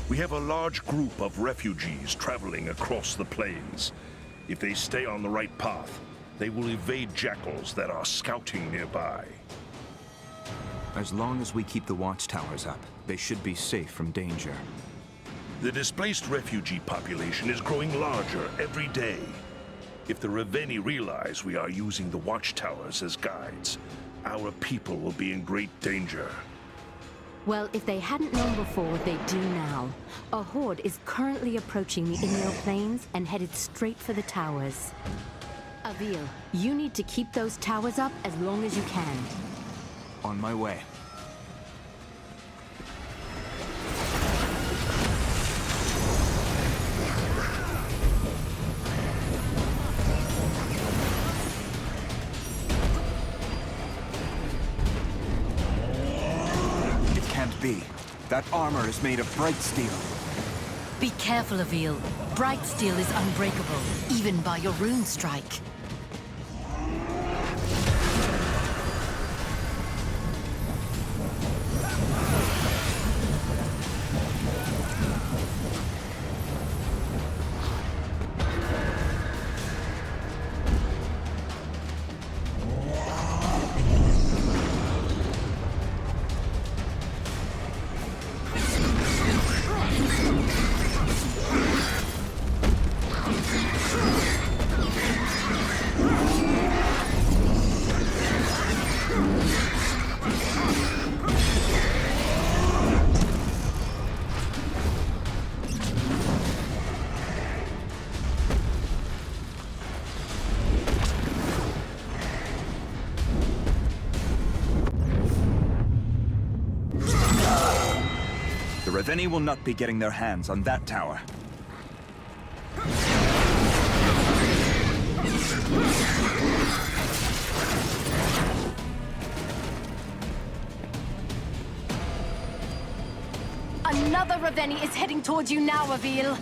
We have a large group of refugees traveling across the plains. If they stay on the right path, they will evade jackals that are scouting nearby. As long as we keep the watchtowers up, they should be safe from danger. The displaced refugee population is growing larger every day. If the Ravenii realize we are using the watchtowers as guides, our people will be in great danger. Well, if they hadn't known before, they do now. A horde is currently approaching the Inyo Plains and headed straight for the towers. Avil, you need to keep those towers up as long as you can. On my way. Be. That armor is made of bright steel. Be careful, Avil. Bright steel is unbreakable, even by your rune strike. Ravenii will not be getting their hands on that tower. Another Ravenii is heading towards you now, Avil.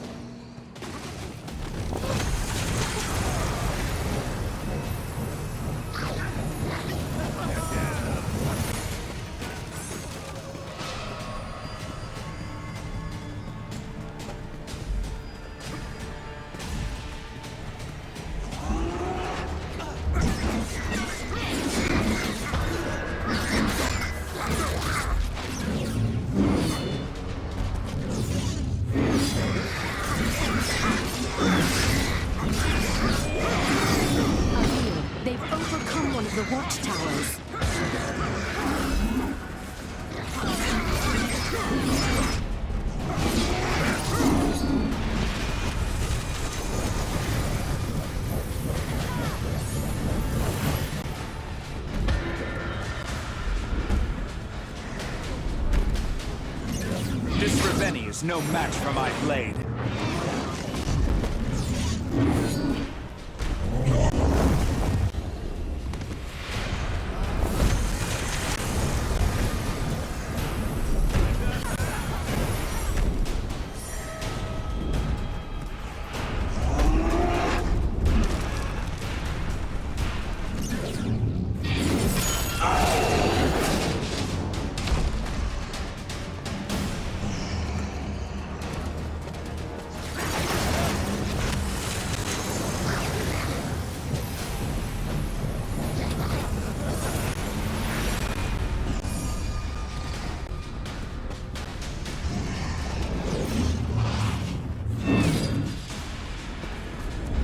This Ravenii is no match for my blade.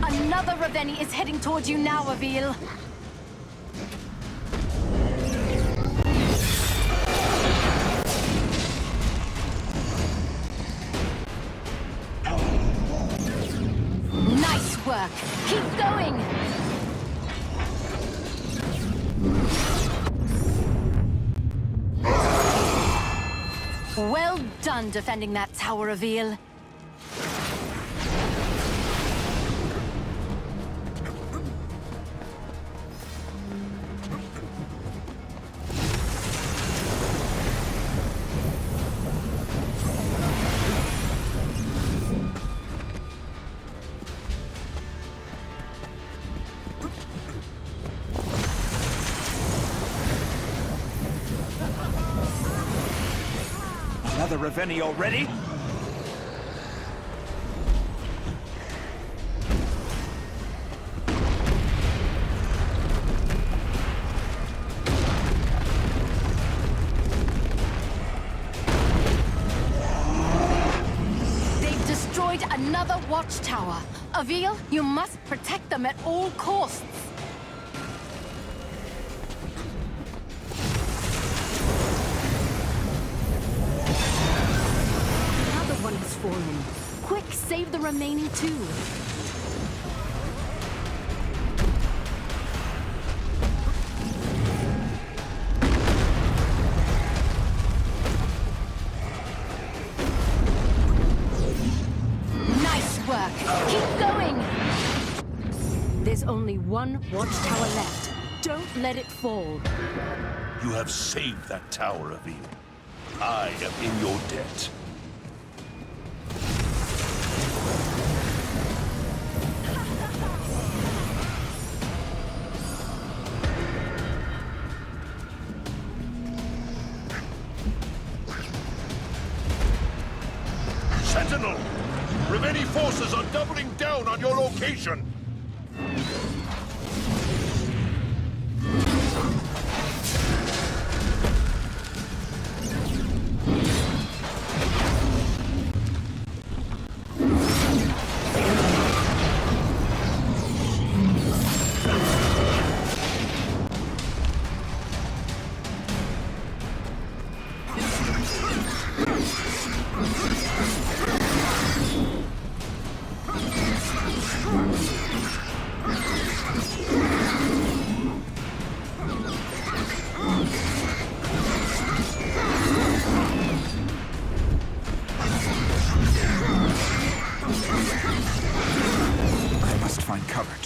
Another Ravenii is heading towards you now, Avil. Nice work! Keep going! Well done defending that tower, Avil. Another Ravenii already? Another watchtower. Avil, you must protect them at all costs. Another one has fallen. Quick, save the remaining two. Keep going! There's only one watchtower left. Don't let it fall. You have saved that tower, Avil. I am in your debt. Sentinel! Ravenii forces are doubling down on your location!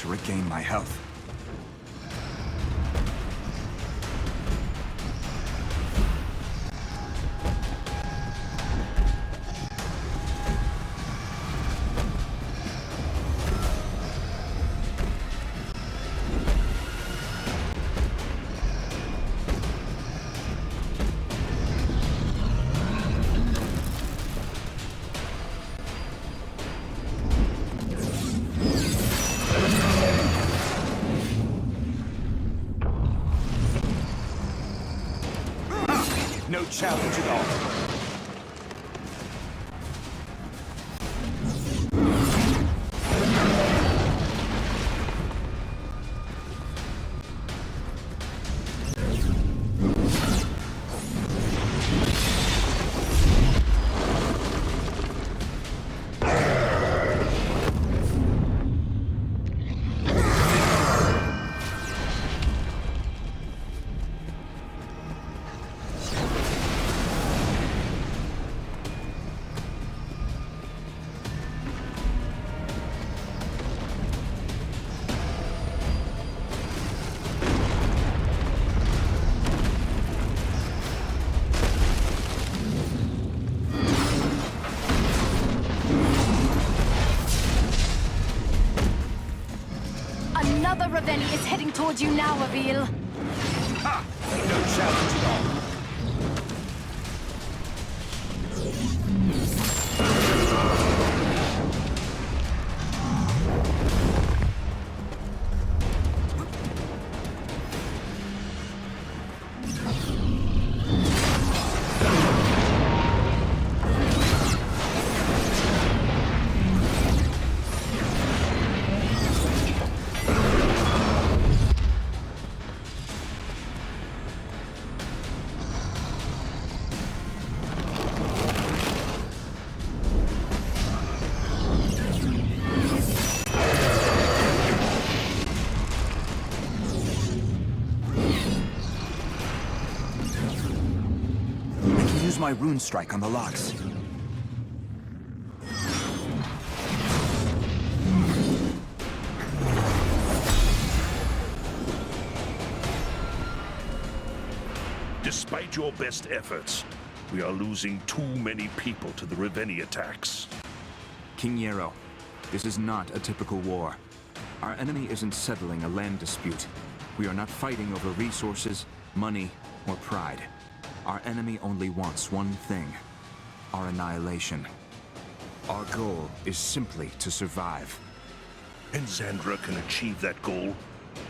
Regain my health. No challenge at all. Another Ravenii is heading towards you now, Avil. Ha! No challenge at all. My rune strike on the locks. Despite your best efforts, we are losing too many people to the Ravenii attacks. King Yarrow, this is not a typical war. Our enemy isn't settling a land dispute. We are not fighting over resources, money, or pride. Our enemy only wants one thing: our annihilation. Our goal is simply to survive. And Xandra can achieve that goal.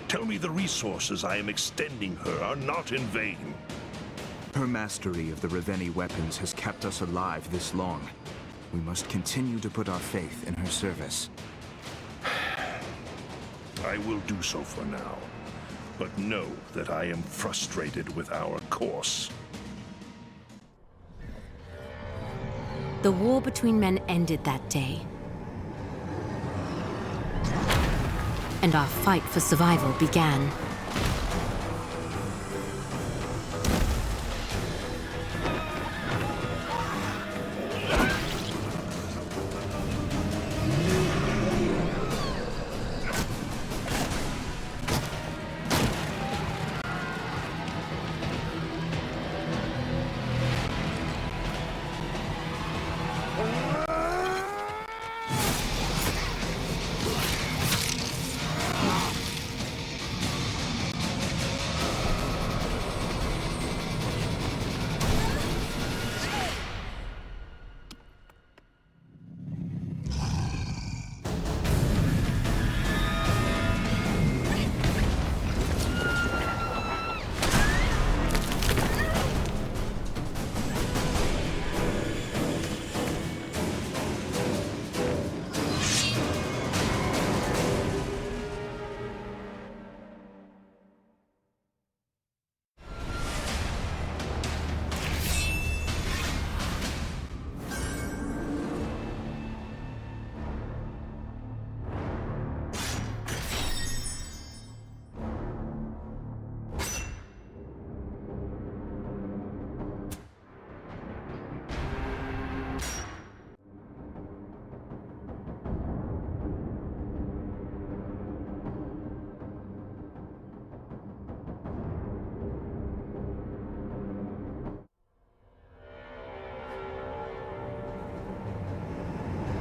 Tell me the resources I am extending her are not in vain. Her mastery of the Ravenii weapons has kept us alive this long. We must continue to put our faith in her service. I will do so for now, but know that I am frustrated with our course. The war between men ended that day. And our fight for survival began.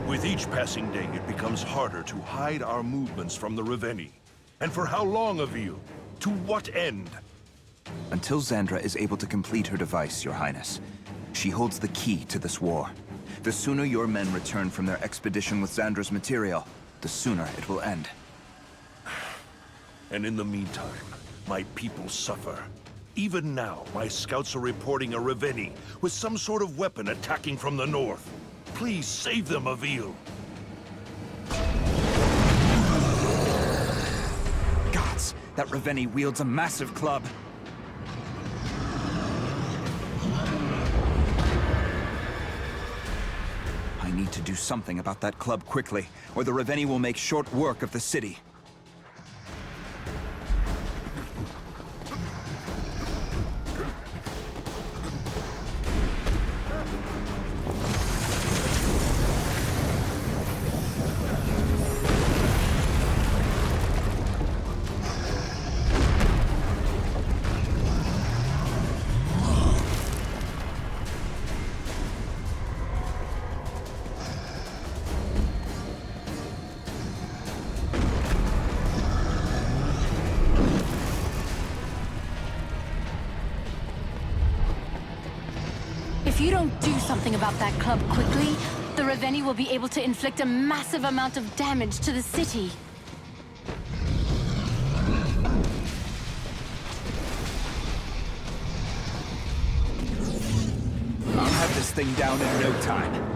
With each passing day, it becomes harder to hide our movements from the Ravenii. And for how long, Avil? To what end? Until Xandra is able to complete her device, Your Highness. She holds the key to this war. The sooner your men return from their expedition with Xandra's material, the sooner it will end. And in the meantime, my people suffer. Even now, my scouts are reporting a Ravenii with some sort of weapon attacking from the north. Please save them, Avil. Gods, that Ravenii wields a massive club. I need to do something about that club quickly, or the Ravenii will make short work of the city. If you don't do something about that club quickly, the Ravenii will be able to inflict a massive amount of damage to the city. I'll have this thing down in no time.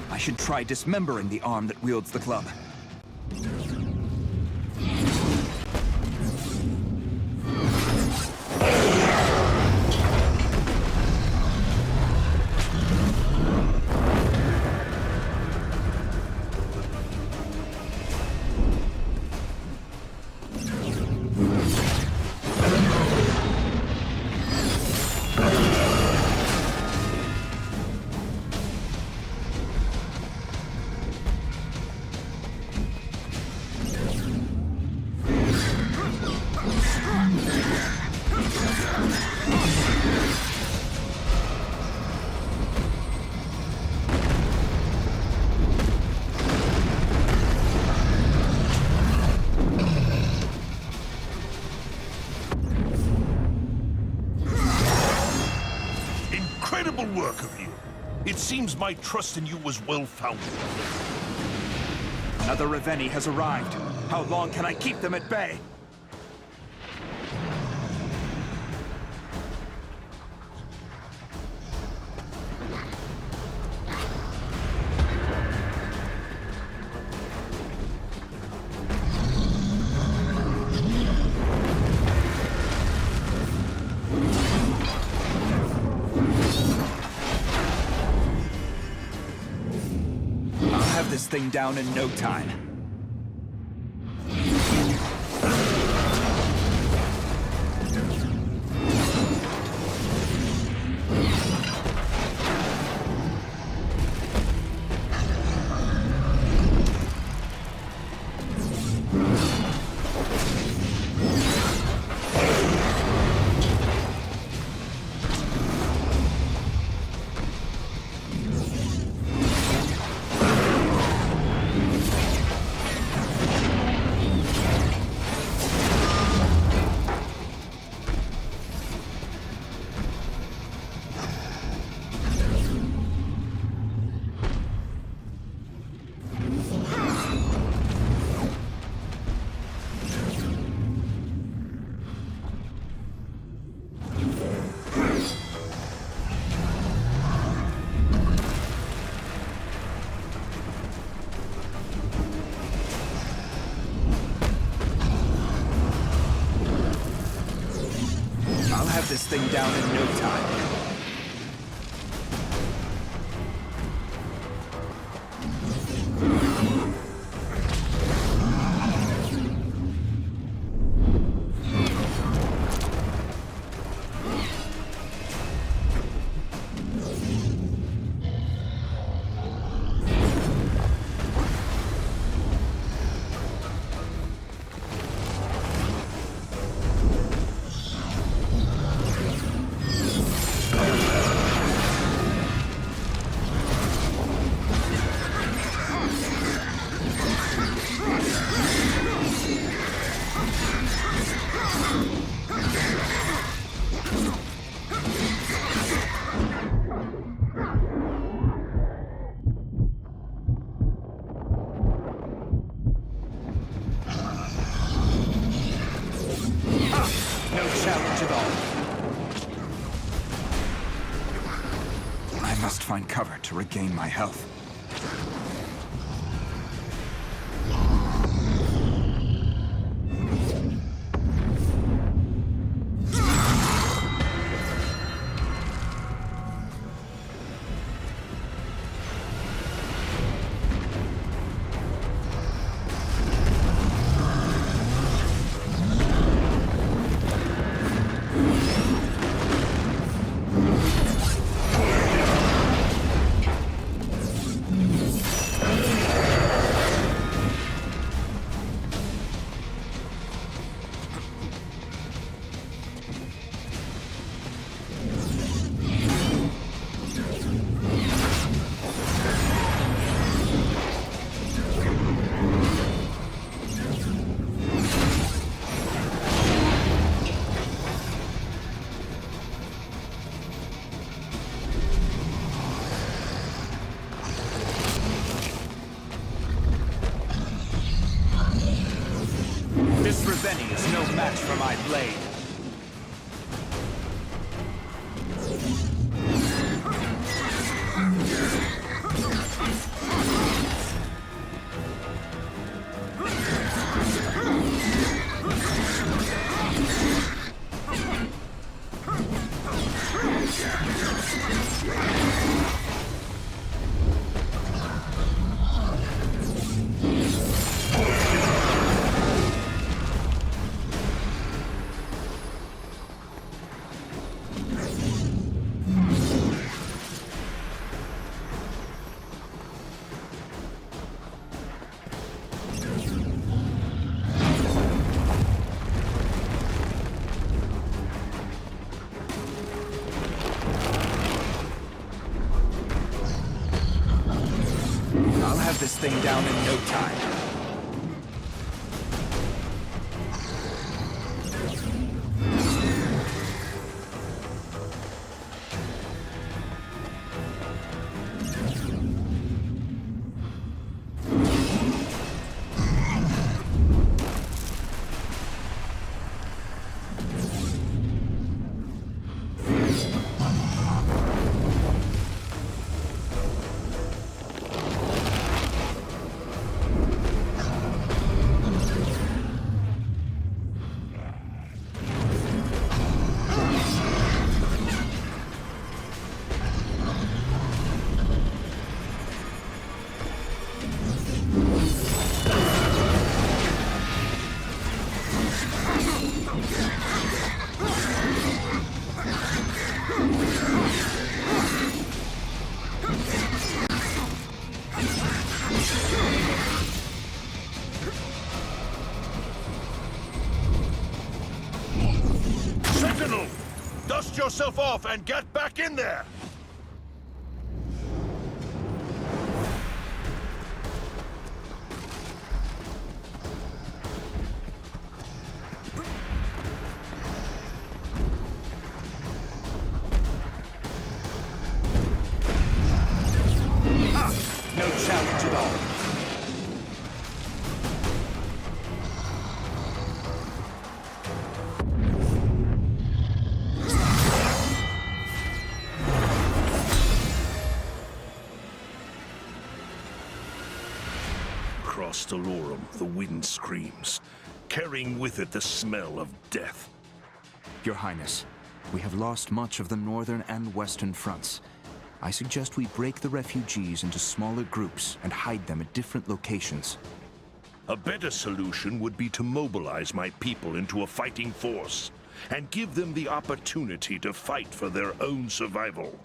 I should try dismembering the arm that wields the club. Incredible work of you. It seems my trust in you was well-founded. Another Ravenii has arrived. How long can I keep them at bay? This thing down in no time. This thing down in no time. Find cover to regain my health. Ravenii is no match for my blade. This thing down in no time. yourself off and get back in there! No challenge at all. Across Delorum, the wind screams, carrying with it the smell of death. Your Highness, we have lost much of the northern and western fronts. I suggest we break the refugees into smaller groups and hide them at different locations. A better solution would be to mobilize my people into a fighting force and give them the opportunity to fight for their own survival.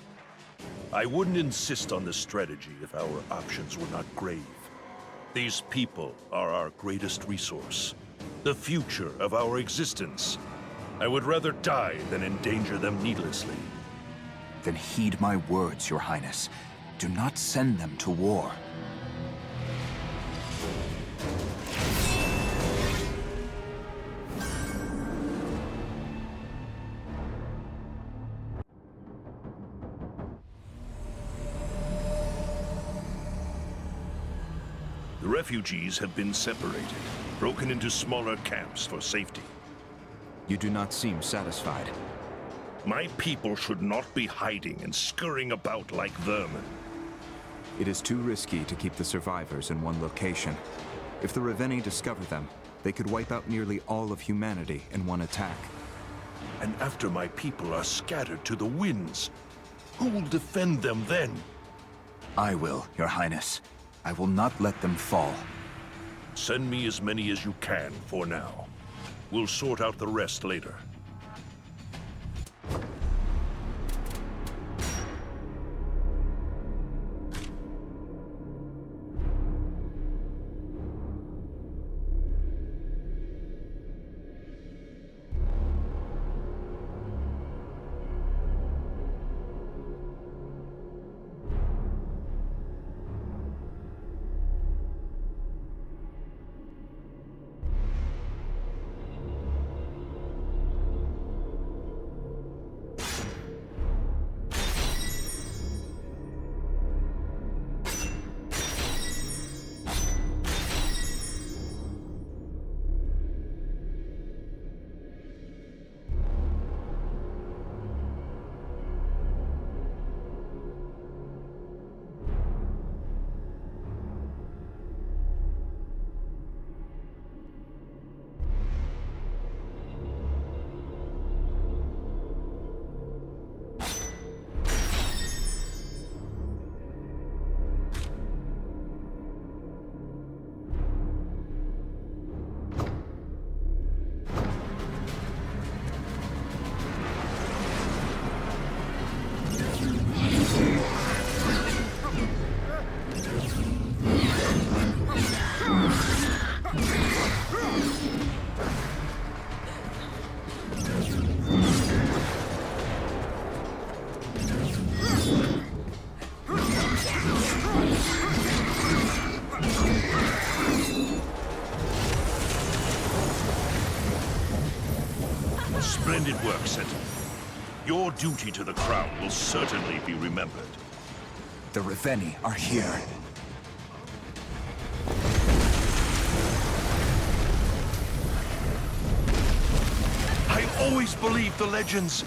I wouldn't insist on this strategy if our options were not grave. These people are our greatest resource, the future of our existence. I would rather die than endanger them needlessly. Then heed my words, Your Highness. Do not send them to war. The refugees have been separated, broken into smaller camps for safety. You do not seem satisfied. My people should not be hiding and scurrying about like vermin. It is too risky to keep the survivors in one location. If the Ravenii discover them, they could wipe out nearly all of humanity in one attack. And after my people are scattered to the winds, who will defend them then? I will, Your Highness. I will not let them fall. Send me as many as you can for now. We'll sort out the rest later. Splendid work, Sentinel. Your duty to the crown will certainly be remembered. The Ravenii are here. I always believed the legends.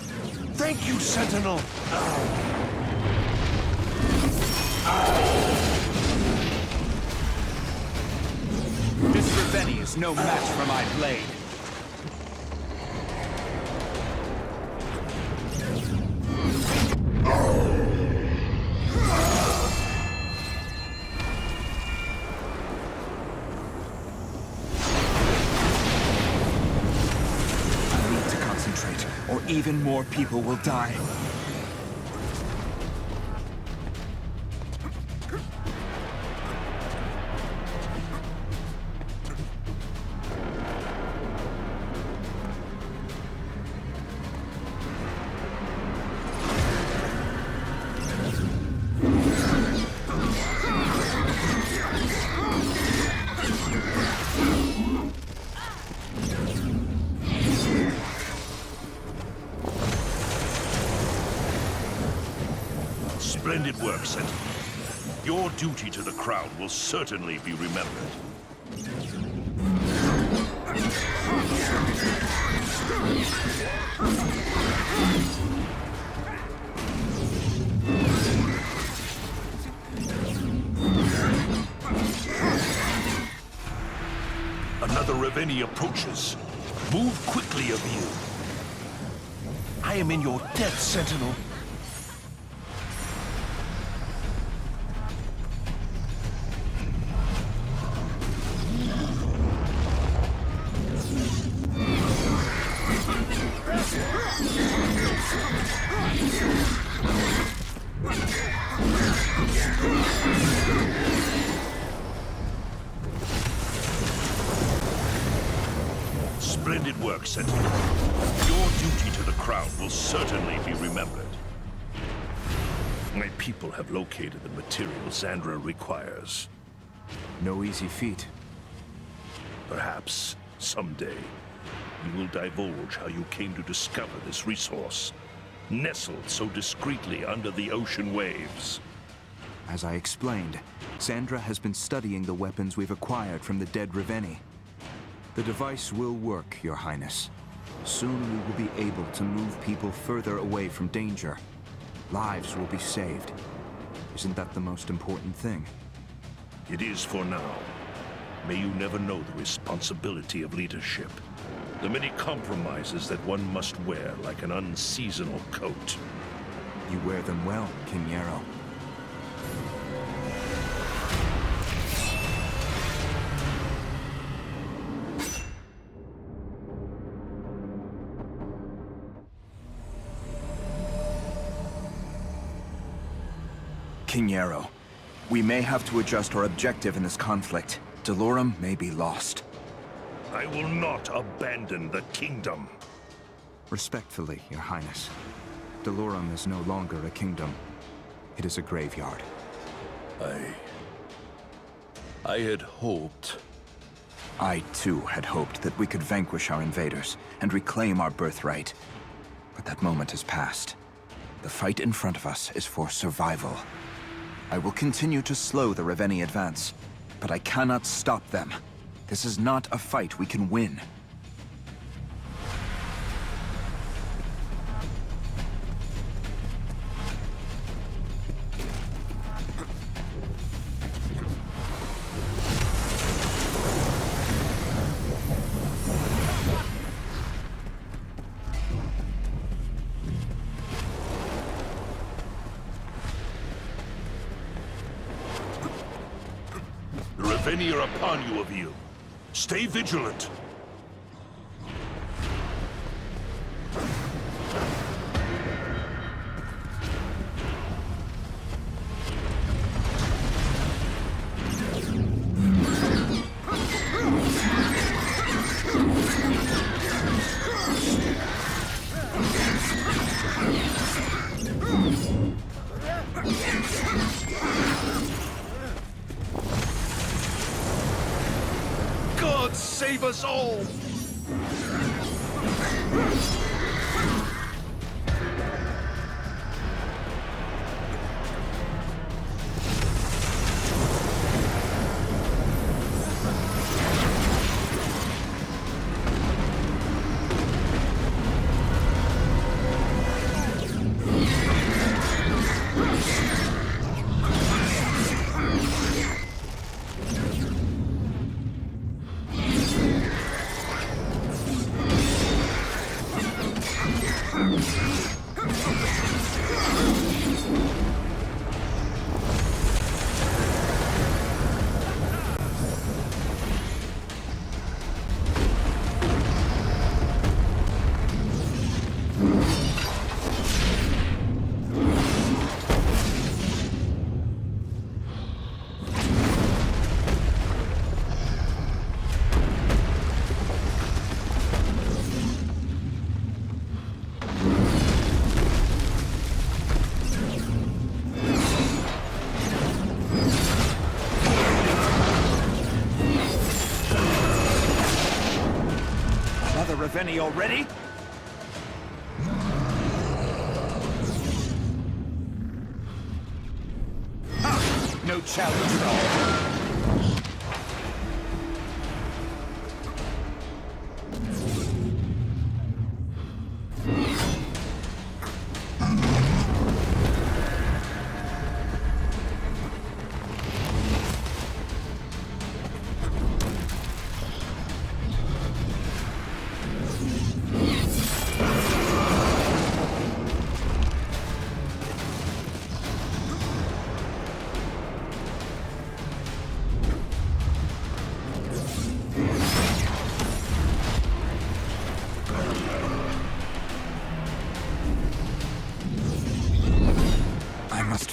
Thank you, Sentinel. This Ravenii is no match for my blade. Or even more people will die. Splendid work, Sentinel. Your duty to the crowd will certainly be remembered. Another Ravenii approaches. Move quickly, EVO. I am in your debt, Sentinel. Splendid work, Sentinel. Your duty to the crowd will certainly be remembered. My people have located the material Xandra requires. No easy feat. Perhaps, someday, you will divulge how you came to discover this resource, nestled so discreetly under the ocean waves. As I explained, Xandra has been studying the weapons we've acquired from the dead Ravenii. The device will work, Your Highness. Soon we will be able to move people further away from danger. Lives will be saved. Isn't that the most important thing? It is for now. May you never know the responsibility of leadership. The many compromises that one must wear like an unseasonal coat. You wear them well, King Yarrow. King Yarrow, we may have to adjust our objective in this conflict. Delorum may be lost. I will not abandon the kingdom. Respectfully, Your Highness. Delorum is no longer a kingdom. It is a graveyard. I had hoped. I, too, had hoped that we could vanquish our invaders and reclaim our birthright. But that moment has passed. The fight in front of us is for survival. I will continue to slow the Ravenii advance, but I cannot stop them. This is not a fight we can win. The Ravenii are upon you, EVO. Stay vigilant. God save us all! Ravenii already? No challenge at all.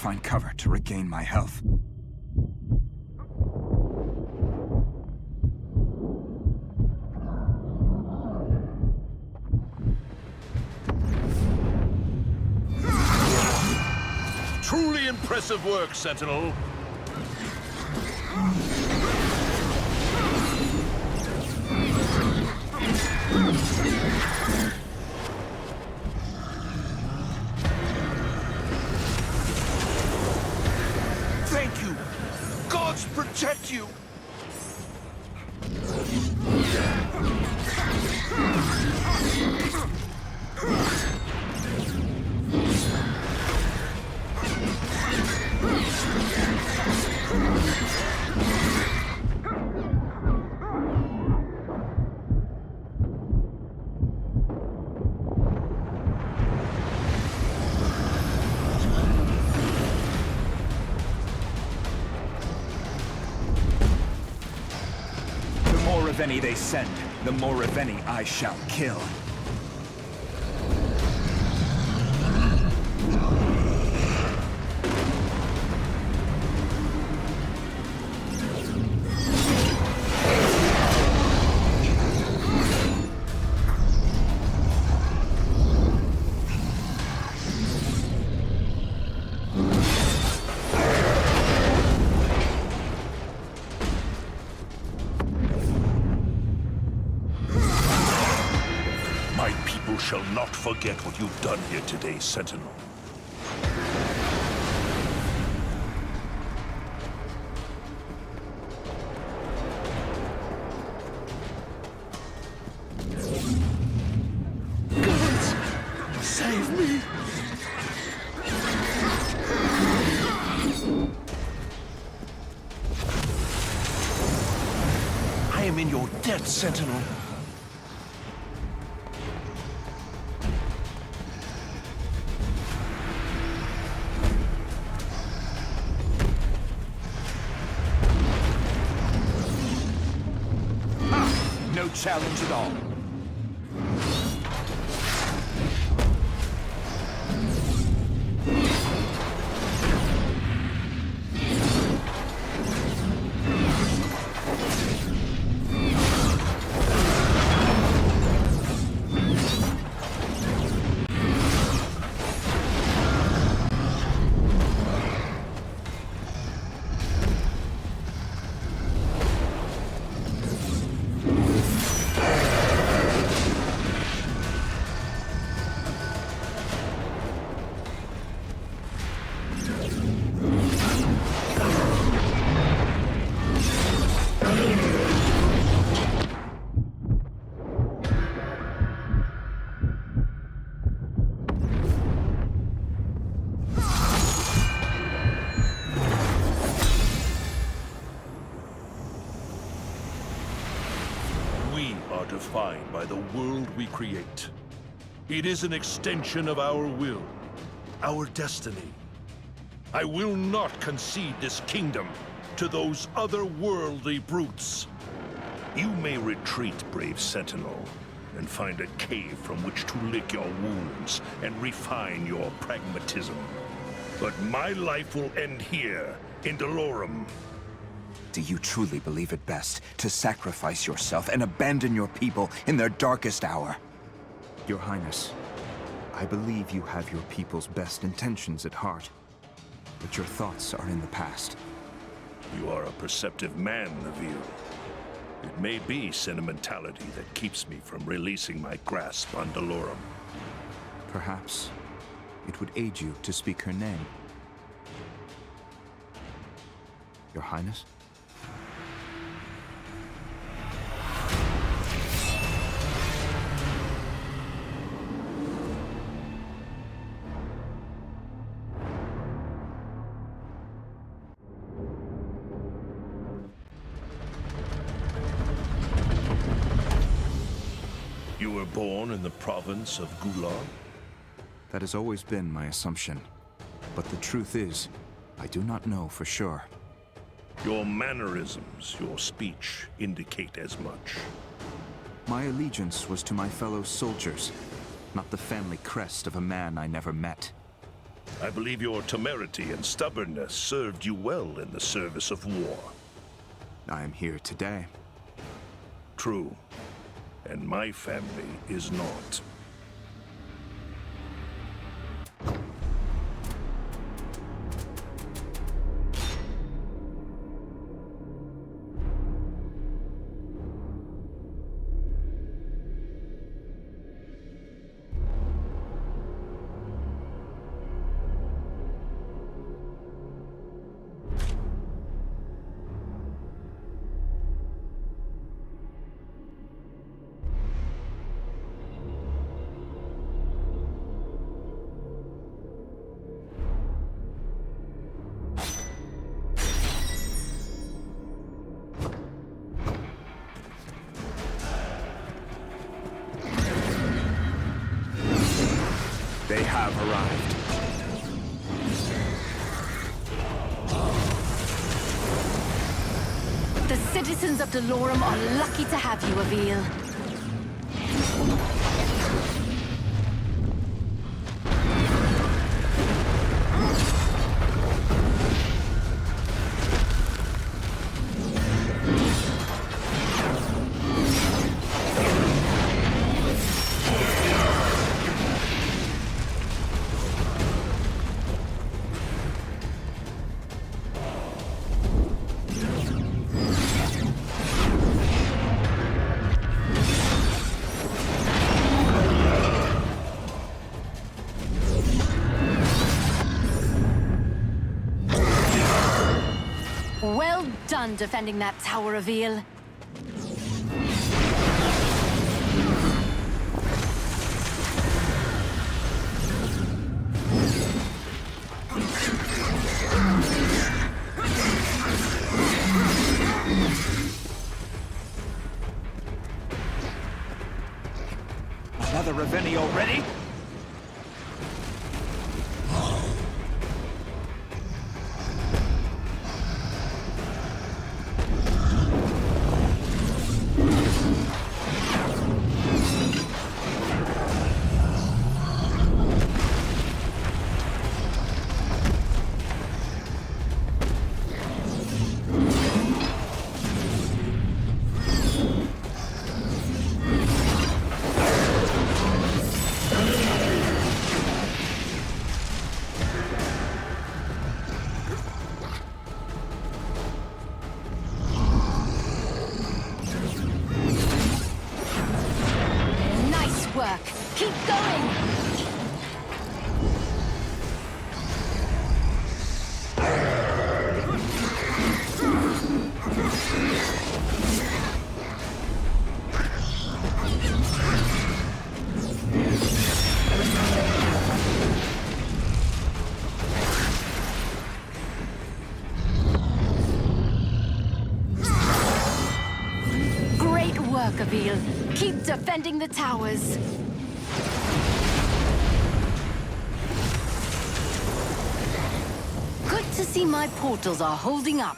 Find cover to regain my health. Truly impressive work, Sentinel. Thank you! Gods protect you! The more Ravenii they send, the more Ravenii I shall kill. Shall not forget what you've done here today, Sentinel. Gods, save me! I am in your debt, Sentinel. No challenge at all. Defined by the world we create. It is an extension of our will, our destiny. I will not concede this kingdom to those otherworldly brutes. You may retreat, brave Sentinel, and find a cave from which to lick your wounds and refine your pragmatism. But my life will end here, in Delorum. Do you truly believe it best to sacrifice yourself and abandon your people in their darkest hour? Your Highness, I believe you have your people's best intentions at heart, but your thoughts are in the past. You are a perceptive man, Nabil. It may be sentimentality that keeps me from releasing my grasp on Delorum. Perhaps it would aid you to speak her name. Your Highness? You were born in the province of Gulag? That has always been my assumption. But the truth is, I do not know for sure. Your mannerisms, your speech, indicate as much. My allegiance was to my fellow soldiers, not the family crest of a man I never met. I believe your temerity and stubbornness served you well in the service of war. I am here today. True. And my family is not. They have arrived. The citizens of Delorum are lucky to have you, Avil. Well done defending that tower, Avil. Another Ravenii already? Keep going! Great work, Avil. Keep defending the towers. Good to see my portals are holding up.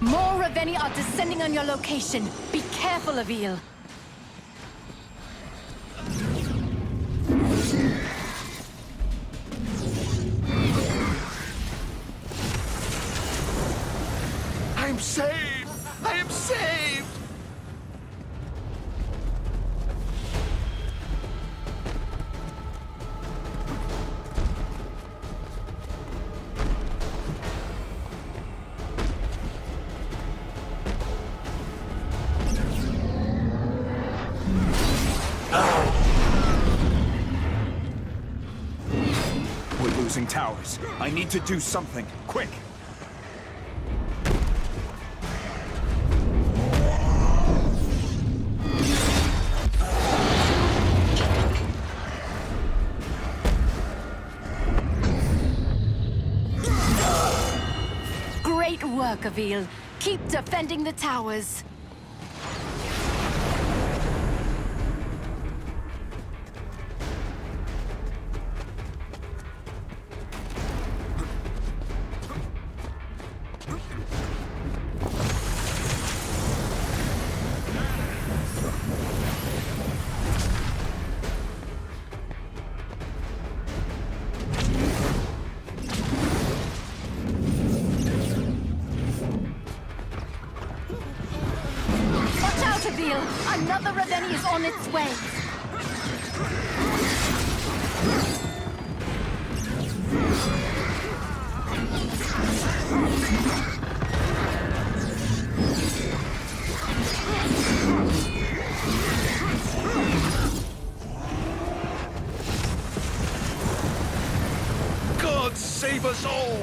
More Ravenii are descending on your location. Be careful, Avil. I'm saved! I am saved! towers. I need to do something, quick! Great work, Avil. Keep defending the towers. Another Ravenii is on its way. God save us all!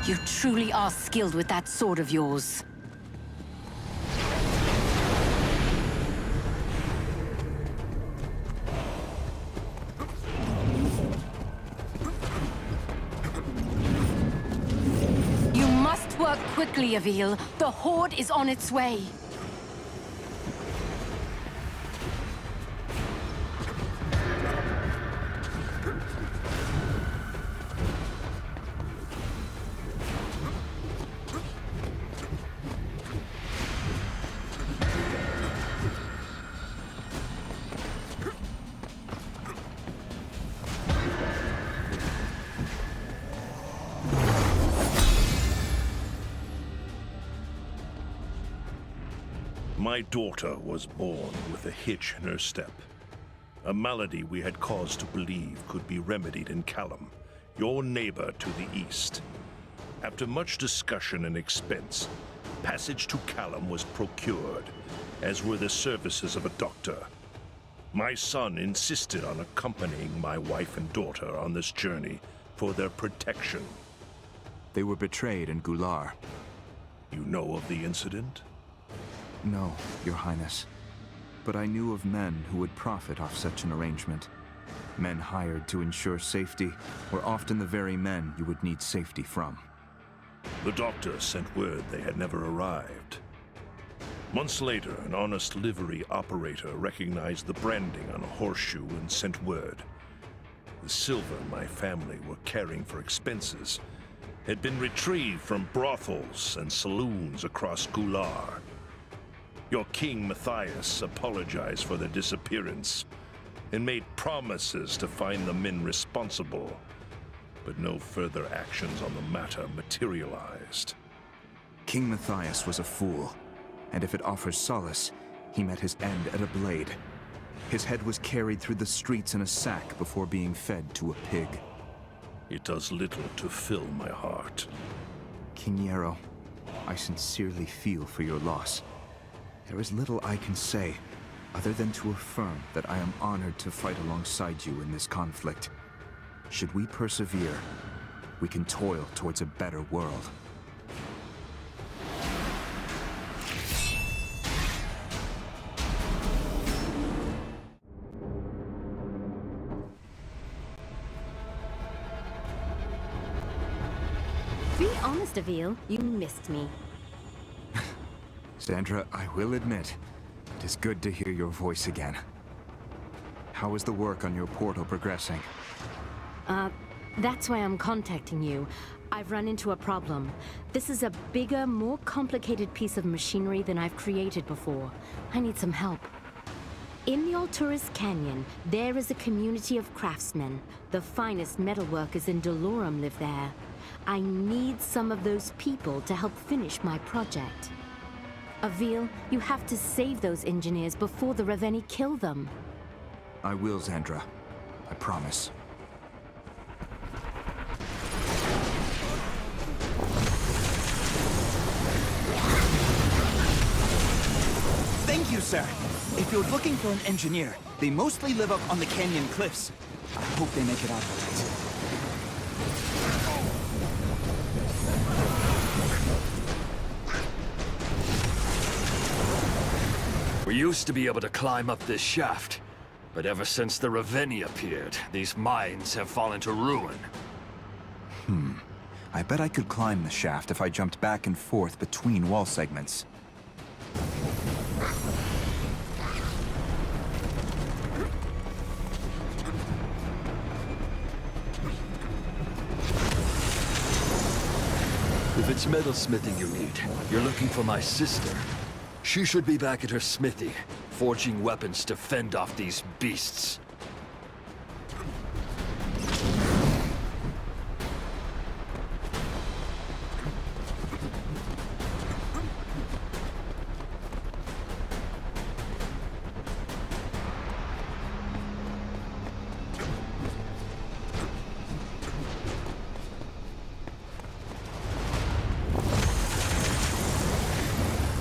You truly are skilled with that sword of yours. You must work quickly, Avil. The Horde is on its way. My daughter was born with a hitch in her step. A malady we had cause to believe could be remedied in Callum, your neighbor to the east. After much discussion and expense, passage to Callum was procured, as were the services of a doctor. My son insisted on accompanying my wife and daughter on this journey for their protection. They were betrayed in Gular. You know of the incident? No, Your Highness. But I knew of men who would profit off such an arrangement. Men hired to ensure safety were often the very men you would need safety from. The doctor sent word they had never arrived. Months later, an honest livery operator recognized the branding on a horseshoe and sent word. The silver my family were carrying for expenses had been retrieved from brothels and saloons across Gular. Your King Matthias apologized for their disappearance and made promises to find the men responsible, but no further actions on the matter materialized. King Matthias was a fool, and if it offers solace, he met his end at a blade. His head was carried through the streets in a sack before being fed to a pig. It does little to fill my heart. King Yarrow, I sincerely feel for your loss. There is little I can say, other than to affirm that I am honored to fight alongside you in this conflict. Should we persevere, we can toil towards a better world. honest, Avil, you missed me. Sandra, I will admit, it is good to hear your voice again. How is the work on your portal progressing? That's why I'm contacting you. I've run into a problem. This is a bigger, more complicated piece of machinery than I've created before. I need some help. In the Alturas Canyon, there is a community of craftsmen. The finest metalworkers in Dolorum live there. I need some of those people to help finish my project. Avil, you have to save those engineers before the Ravenii kill them. I will, Sandra. I promise. Thank you, sir. If you're looking for an engineer, they mostly live up on the canyon cliffs. I hope they make it out all right. We used to be able to climb up this shaft, but ever since the Ravenii appeared, these mines have fallen to ruin. I bet I could climb the shaft if I jumped back and forth between wall segments. If it's metalsmithing you need, you're looking for my sister. She should be back at her smithy, forging weapons to fend off these beasts.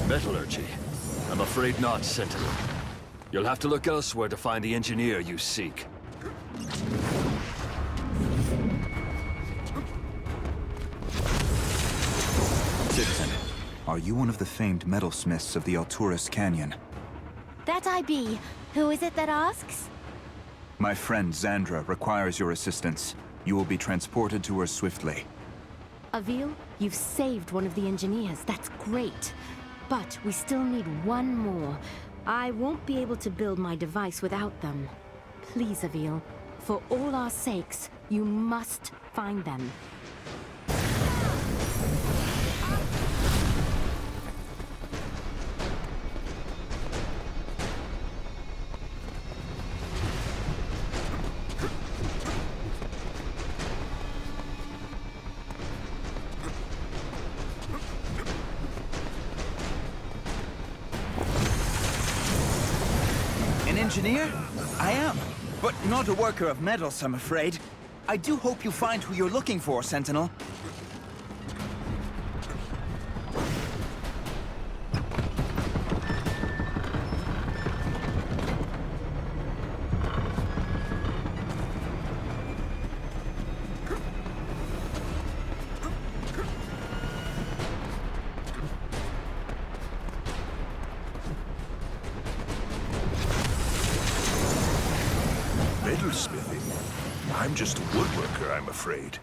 Metallurgy? I'm afraid not, Sentinel. You'll have to look elsewhere to find the engineer you seek. Citizen, are you one of the famed metalsmiths of the Alturas Canyon? That I be. Who is it that asks? My friend Zandra requires your assistance. You will be transported to her swiftly. Avil, you've saved one of the engineers. That's great. But we still need one more. I won't be able to build my device without them. Please, Avil, for all our sakes, you must find them. Engineer? I am, but not a worker of metals, I'm afraid. I do hope you find who you're looking for, Sentinel. Metalsmithing? I'm just a woodworker, I'm afraid.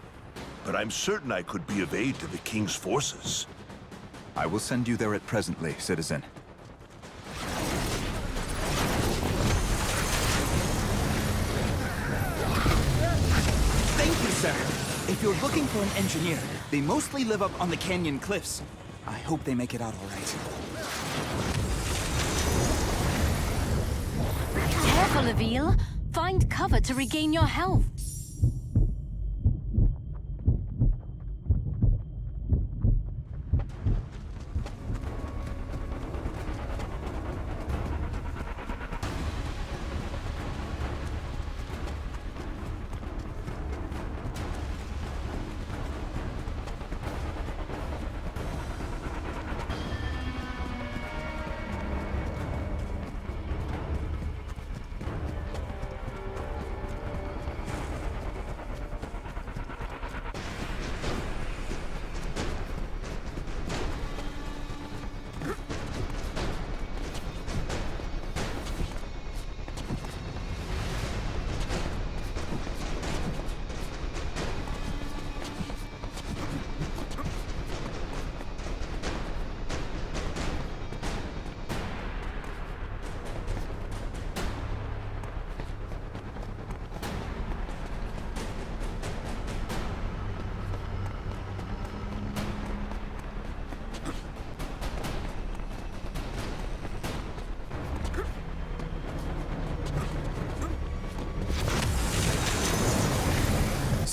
But I'm certain I could be of aid to the King's forces. I will send you there at presently, citizen. Thank you, sir. If you're looking for an engineer, they mostly live up on the canyon cliffs. I hope they make it out all right. Careful, Avil. Find cover to regain your health.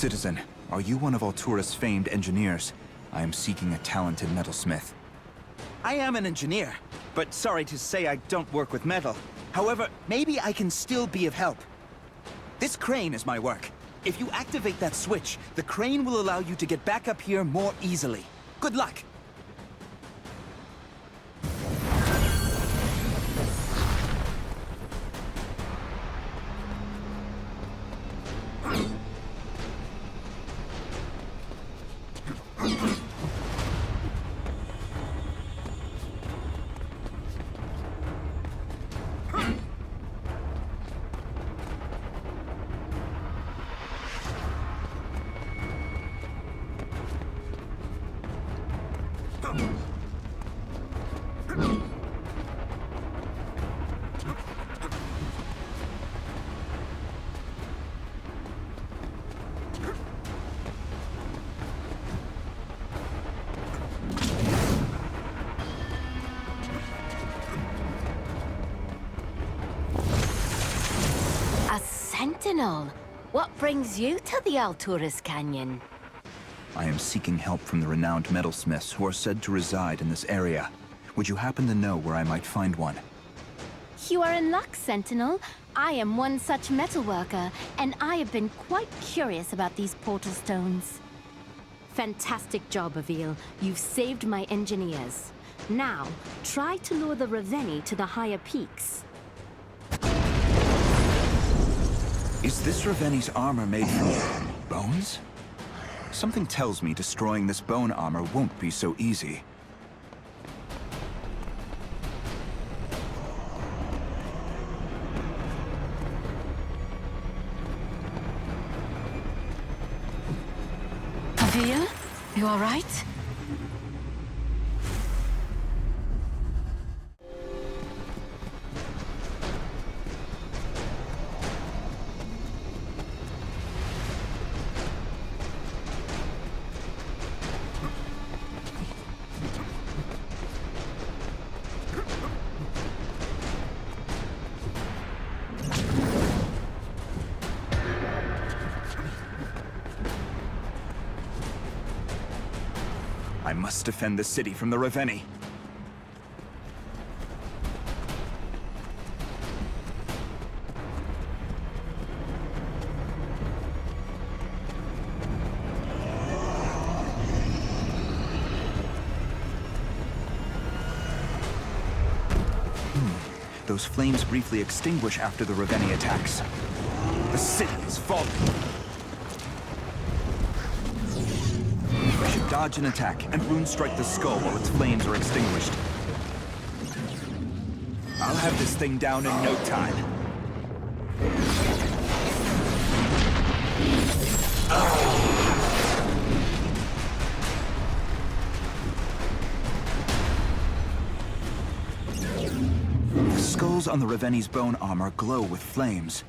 Citizen, are you one of Altura's famed engineers? I am seeking a talented metalsmith. I am an engineer, but sorry to say I don't work with metal. However, maybe I can still be of help. This crane is my work. If you activate that switch, the crane will allow you to get back up here more easily. Good luck! Sentinel, what brings you to the Alturas Canyon? I am seeking help from the renowned metalsmiths who are said to reside in this area. Would you happen to know where I might find one? You are in luck, Sentinel. I am one such metalworker, and I have been quite curious about these portal stones. Fantastic job, Avil. You've saved my engineers. Now, try to lure the Ravenii to the higher peaks. Is this Raveni's armor made from bones? Something tells me destroying this bone armor won't be so easy. Avil, you all right? I must defend the city from the Ravenii. Those flames briefly extinguish after the Ravenii attacks. The city is falling. I should dodge an attack and rune strike the skull while its flames are extinguished. I'll have this thing down in no time. The skulls on the Raveni's bone armor glow with flames.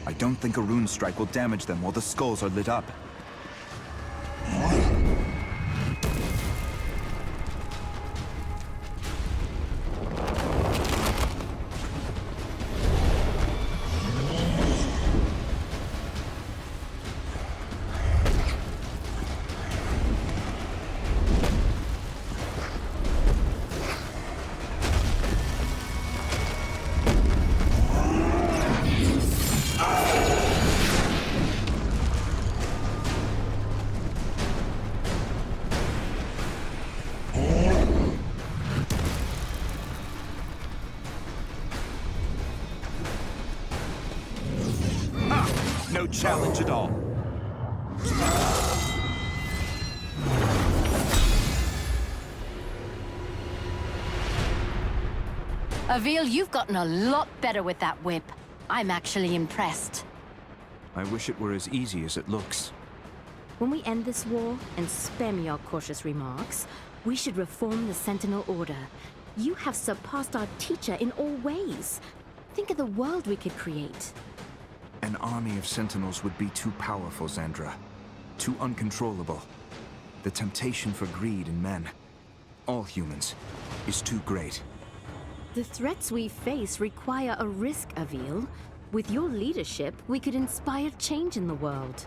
I don't think a rune strike will damage them while the skulls are lit up. No challenge at all. Avil, you've gotten a lot better with that whip. I'm actually impressed. I wish it were as easy as it looks. When we end this war, and spare me your cautious remarks, we should reform the Sentinel Order. You have surpassed our teacher in all ways. Think of the world we could create. An army of Sentinels would be too powerful, Xandra. Too uncontrollable. The temptation for greed in men, all humans, is too great. The threats we face require a risk, Avil. With your leadership, we could inspire change in the world.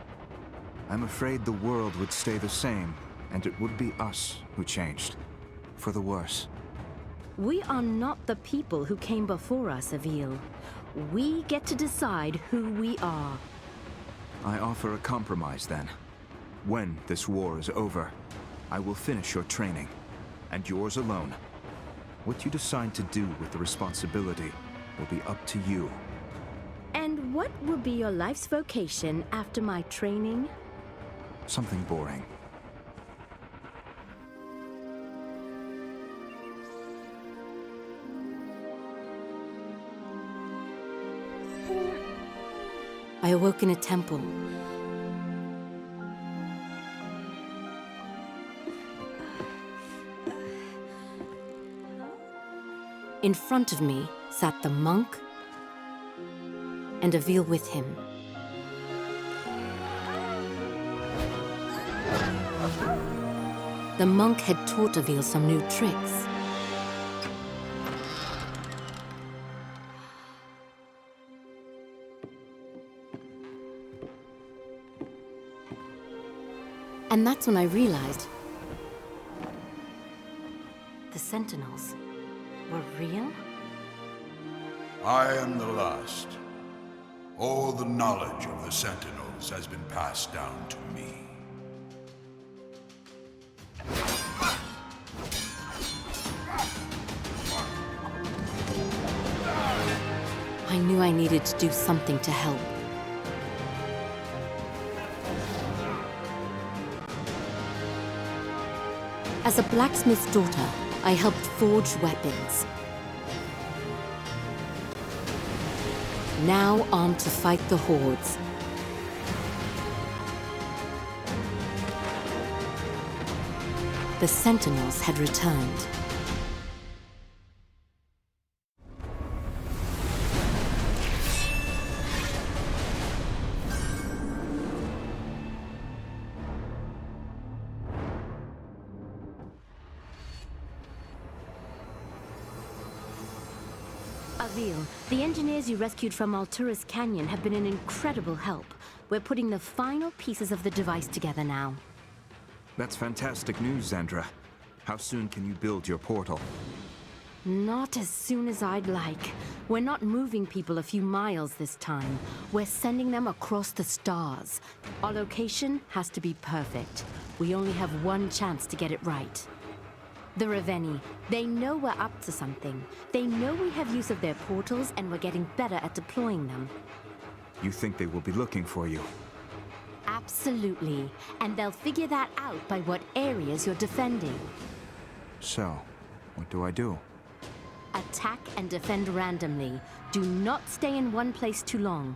I'm afraid the world would stay the same, and it would be us who changed. For the worse. We are not the people who came before us, Avil. We get to decide who we are. I offer a compromise then. When this war is over, I will finish your training, and yours alone. What you decide to do with the responsibility will be up to you. And what will be your life's vocation after my training? Something boring. I awoke in a temple. In front of me sat the monk and Avil with him. The monk had taught Avil some new tricks. And that's when I realized the Sentinels were real? I am the last. All the knowledge of the Sentinels has been passed down to me. I knew I needed to do something to help. As a blacksmith's daughter, I helped forge weapons. Now armed to fight the hordes. The Sentinels had returned. Avil, the engineers you rescued from Altura's Canyon have been an incredible help. We're putting the final pieces of the device together now. That's fantastic news, Xandra. How soon can you build your portal? Not as soon as I'd like. We're not moving people a few miles this time. We're sending them across the stars. Our location has to be perfect. We only have one chance to get it right. The Ravenii, they know we're up to something. They know we have use of their portals and we're getting better at deploying them. You think they will be looking for you? Absolutely. And they'll figure that out by what areas you're defending. So, what do I do? Attack and defend randomly. Do not stay in one place too long.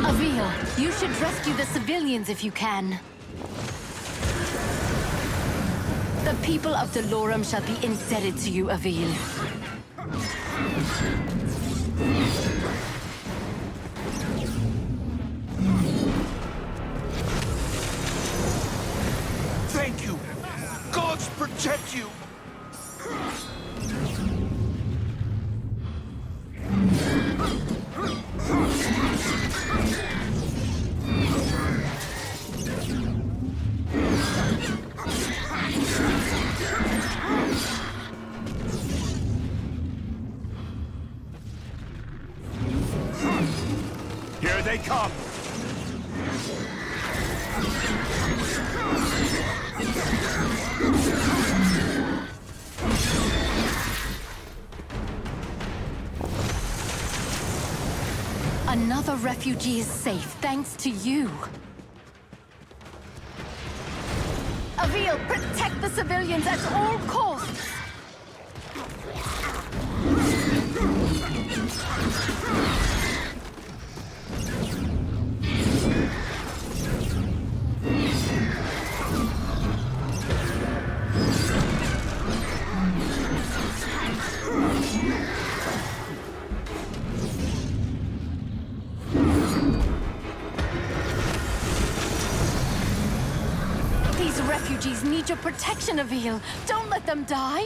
Avil, you should rescue the civilians if you can. The people of Dolorum shall be indebted to you, Avil. Thank you! Gods protect you! Here they come! Another refugee is safe, thanks to you. Avil, protect the civilians at all costs! These refugees need your protection, Avil. Don't let them die.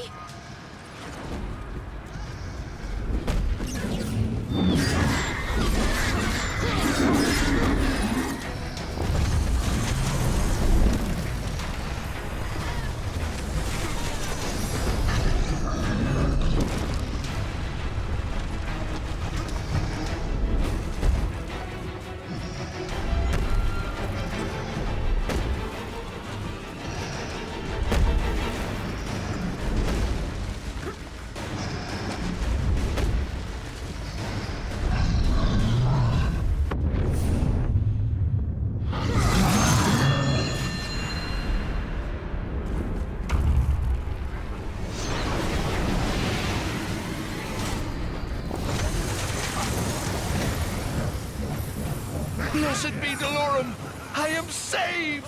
Blessed be Delorum! I am saved!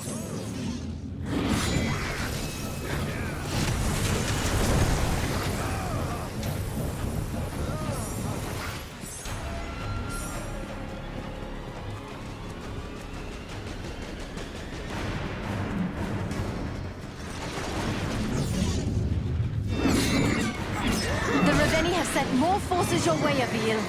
The Ravenii have sent more forces your way, Avil.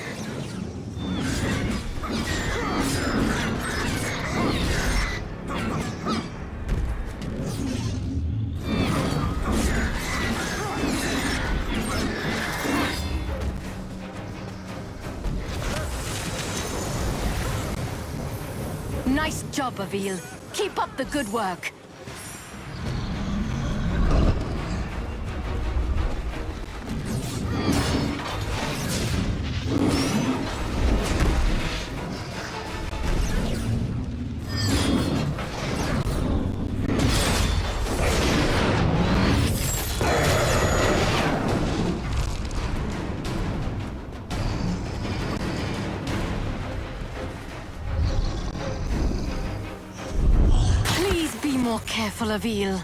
Nice job, Avil. Keep up the good work. More careful, Avil.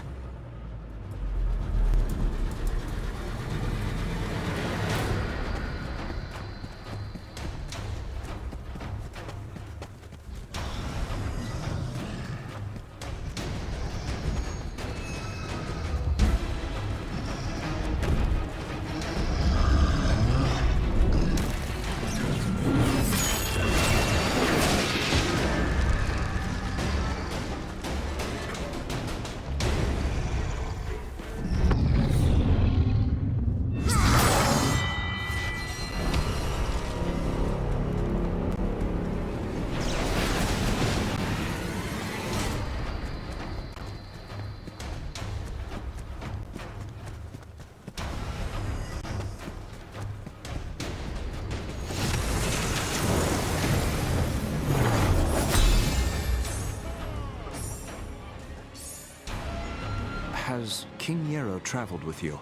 Has King Nero traveled with you?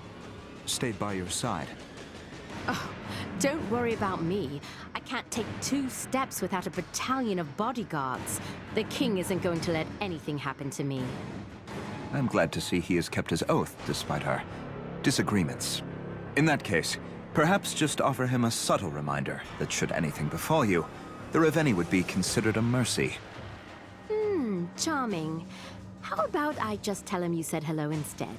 Stayed by your side? Oh, don't worry about me. I can't take 2 steps without a battalion of bodyguards. The king isn't going to let anything happen to me. I'm glad to see he has kept his oath despite our disagreements. In that case, perhaps just offer him a subtle reminder that should anything befall you, the Ravenii would be considered a mercy. Charming. How about I just tell him you said hello instead?